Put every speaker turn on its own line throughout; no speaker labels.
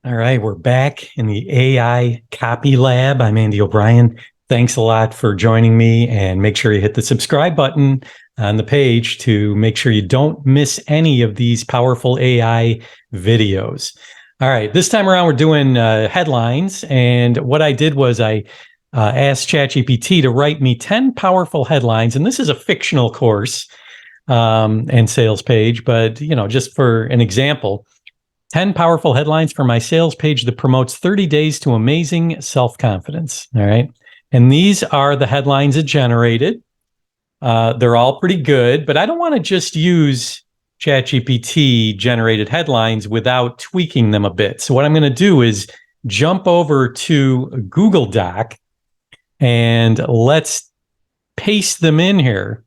All right, we're back in the AI Copy Lab. I'm Andy O'Brien. Thanks a lot for joining me, and make sure you hit the subscribe button on the page to make sure you don't miss any of these powerful AI videos. All right, this time around we're doing headlines, and what I did was I asked ChatGPT to write me 10 powerful headlines, and this is a fictional course and sales page, but just for an example. 10 powerful headlines for my sales page that promotes 30 days to amazing self-confidence. All right. And these are the headlines it generated. They're all pretty good, but I don't want to just use ChatGPT generated headlines without tweaking them a bit. So what I'm going to do is jump over to Google Doc and let's paste them in here.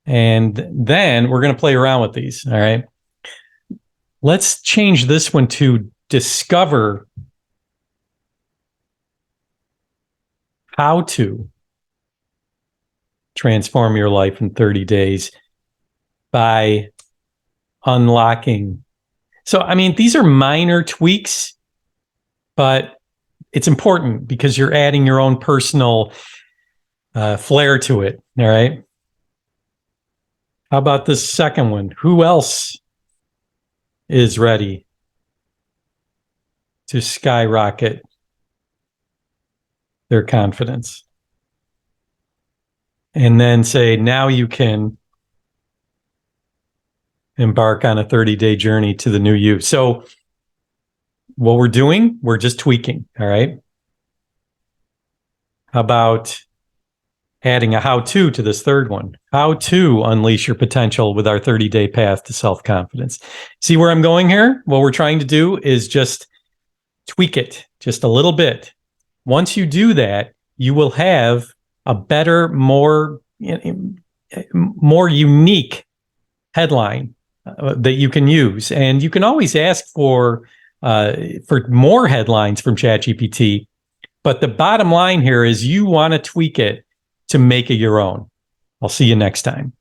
And then we're going to play around with these. All right. Let's change this one to discover how to transform your life in 30 days by unlocking. So, I mean, these are minor tweaks, but it's important because you're adding your own personal flair to it. All right. How about this second one? Who else is ready to skyrocket their confidence? And then say, now you can embark on a 30-day journey to the new you. So what we're doing, we're just tweaking. All right. How about adding a how-to to this third one? How to unleash your potential with our 30-day path to self-confidence. See where I'm going here? What we're trying to do is just tweak it just a little bit. Once you do that, you will have a better, more unique headline that you can use. And you can always ask for more headlines from ChatGPT. But the bottom line here is you want to tweak it to make it your own. I'll see you next time.